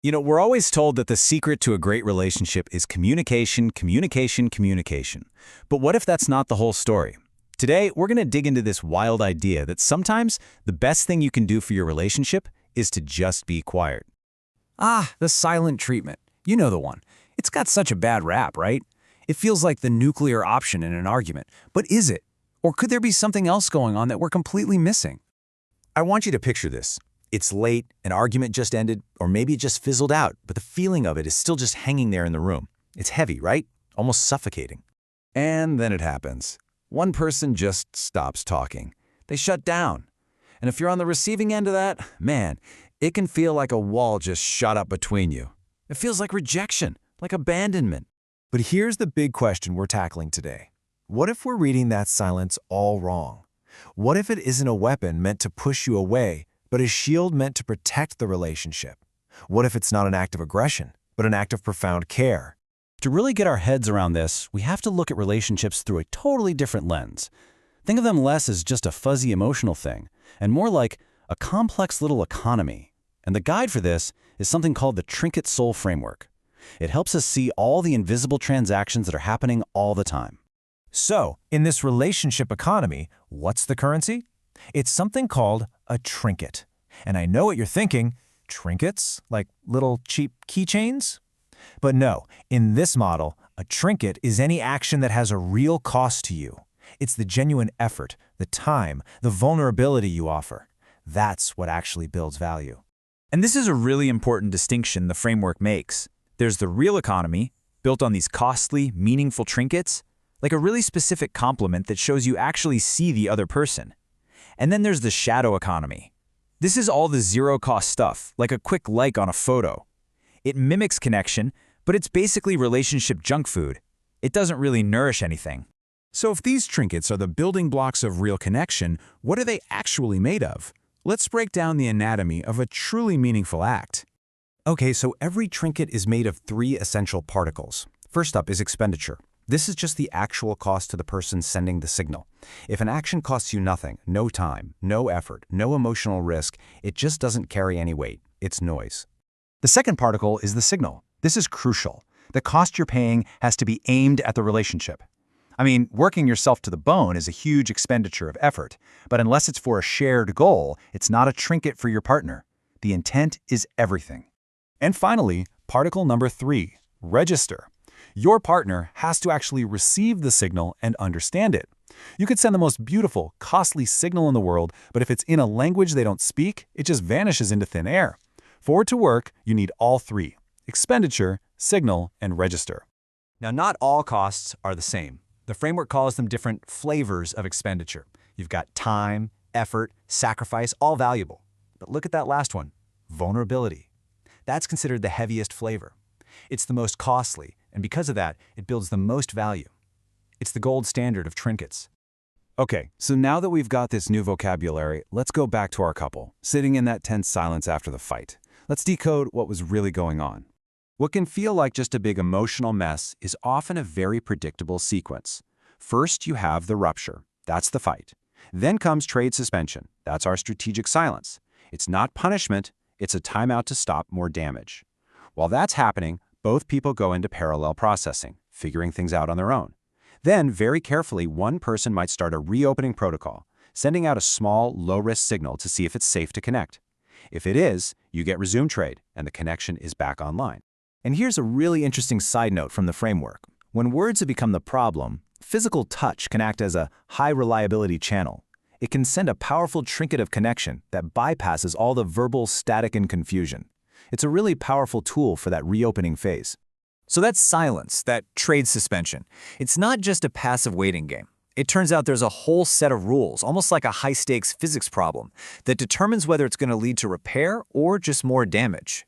We're always told that the secret to a great relationship is communication, communication, communication. But what if that's not the whole story? Today, we're going to dig into this wild idea that sometimes the best thing you can do for your relationship is to just be quiet. Ah, the silent treatment. You know the one. It's got such a bad rap, right? It feels like the nuclear option in an argument. But is it? Or could there be something else going on that we're completely missing? I want you to picture this. It's late, an argument just ended, or maybe it just fizzled out, but the feeling of it is still just hanging there in the room. It's heavy, right? Almost suffocating. And then it happens. One person just stops talking. They shut down. And if you're on the receiving end of that, man, it can feel like a wall just shot up between you. It feels like rejection, like abandonment. But here's the big question we're tackling today. What if we're reading that silence all wrong? What if it isn't a weapon meant to push you away, but a shield meant to protect the relationship? What if it's not an act of aggression, but an act of profound care? To really get our heads around this, we have to look at relationships through a totally different lens. Think of them less as just a fuzzy emotional thing, and more like a complex little economy. And the guide for this is something called the Trinket Soul Framework. It helps us see all the invisible transactions that are happening all the time. So, in this relationship economy, what's the currency? It's something called a trinket. And I know what you're thinking, trinkets, like little cheap keychains? But no, in this model, a trinket is any action that has a real cost to you. It's the genuine effort, the time, the vulnerability you offer. That's what actually builds value. And this is a really important distinction the framework makes. There's the real economy, built on these costly, meaningful trinkets, like a really specific compliment that shows you actually see the other person. And then there's the shadow economy. This is all the zero-cost stuff, like a quick like on a photo. It mimics connection, but it's basically relationship junk food. It doesn't really nourish anything. So if these trinkets are the building blocks of real connection, what are they actually made of? Let's break down the anatomy of a truly meaningful act. Okay, so every trinket is made of 3 essential particles. First up is expenditure. This is just the actual cost to the person sending the signal. If an action costs you nothing, no time, no effort, no emotional risk, it just doesn't carry any weight. It's noise. The second particle is the signal. This is crucial. The cost you're paying has to be aimed at the relationship. I mean, working yourself to the bone is a huge expenditure of effort, but unless it's for a shared goal, it's not a trinket for your partner. The intent is everything. And finally, particle number 3, register. Your partner has to actually receive the signal and understand it. You could send the most beautiful, costly signal in the world, but if it's in a language they don't speak, it just vanishes into thin air. For it to work, you need all 3: expenditure, signal, and register. Now, not all costs are the same. The framework calls them different flavors of expenditure. You've got time, effort, sacrifice, all valuable. But look at that last one, vulnerability. That's considered the heaviest flavor. It's the most costly, and because of that, it builds the most value. It's the gold standard of trinkets. Okay, so now that we've got this new vocabulary, let's go back to our couple, sitting in that tense silence after the fight. Let's decode what was really going on. What can feel like just a big emotional mess is often a very predictable sequence. First, you have the rupture. That's the fight. Then comes trade suspension. That's our strategic silence. It's not punishment, it's a timeout to stop more damage. While that's happening, both people go into parallel processing, figuring things out on their own. Then, very carefully, one person might start a reopening protocol, sending out a small, low-risk signal to see if it's safe to connect. If it is, you get resume trade, and the connection is back online. And here's a really interesting side note from the framework. When words have become the problem, physical touch can act as a high-reliability channel. It can send a powerful trinket of connection that bypasses all the verbal static and confusion. It's a really powerful tool for that reopening phase. So that's silence, that trade suspension. It's not just a passive waiting game. It turns out there's a whole set of rules, almost like a high-stakes physics problem, that determines whether it's going to lead to repair or just more damage.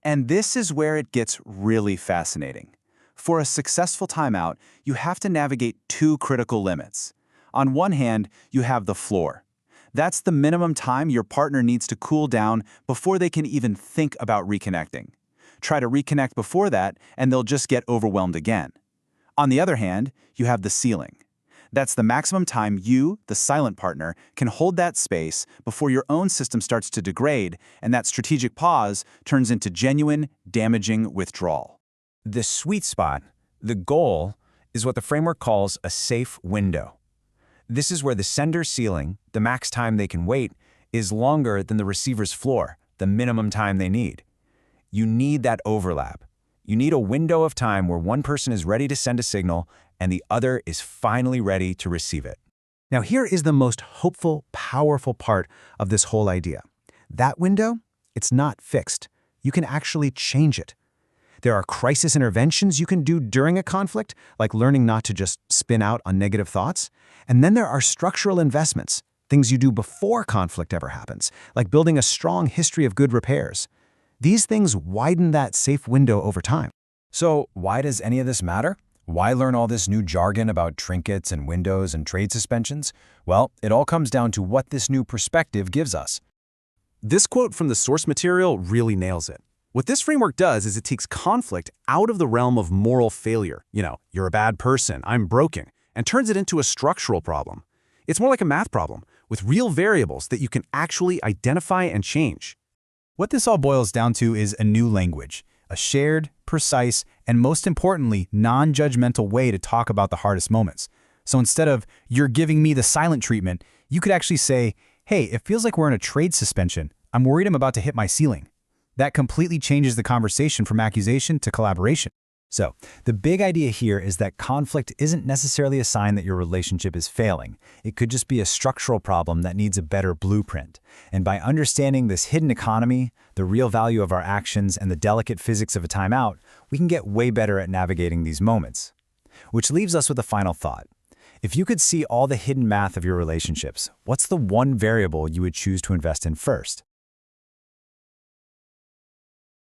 And this is where it gets really fascinating. For a successful timeout, you have to navigate 2 critical limits. On one hand, you have the floor. That's the minimum time your partner needs to cool down before they can even think about reconnecting. Try to reconnect before that, and they'll just get overwhelmed again. On the other hand, you have the ceiling. That's the maximum time you, the silent partner, can hold that space before your own system starts to degrade, and that strategic pause turns into genuine, damaging withdrawal. The sweet spot, the goal, is what the framework calls a safe window. This is where the sender's ceiling, the max time they can wait, is longer than the receiver's floor, the minimum time they need. You need that overlap. You need a window of time where one person is ready to send a signal and the other is finally ready to receive it. Now here is the most hopeful, powerful part of this whole idea. That window, it's not fixed. You can actually change it. There are crisis interventions you can do during a conflict, like learning not to just spin out on negative thoughts. And then there are structural investments, things you do before conflict ever happens, like building a strong history of good repairs. These things widen that safe window over time. So why does any of this matter? Why learn all this new jargon about trinkets and windows and trade suspensions? Well, it all comes down to what this new perspective gives us. This quote from the source material really nails it. What this framework does is it takes conflict out of the realm of moral failure. You're a bad person, I'm broken, and turns it into a structural problem. It's more like a math problem with real variables that you can actually identify and change. What this all boils down to is a new language, a shared, precise, and most importantly, non-judgmental way to talk about the hardest moments. So instead of, "You're giving me the silent treatment," you could actually say, "Hey, it feels like we're in a trade suspension. I'm worried I'm about to hit my ceiling." That completely changes the conversation from accusation to collaboration. So, the big idea here is that conflict isn't necessarily a sign that your relationship is failing. It could just be a structural problem that needs a better blueprint. And by understanding this hidden economy, the real value of our actions, and the delicate physics of a timeout, we can get way better at navigating these moments. Which leaves us with a final thought. If you could see all the hidden math of your relationships, what's the one variable you would choose to invest in first?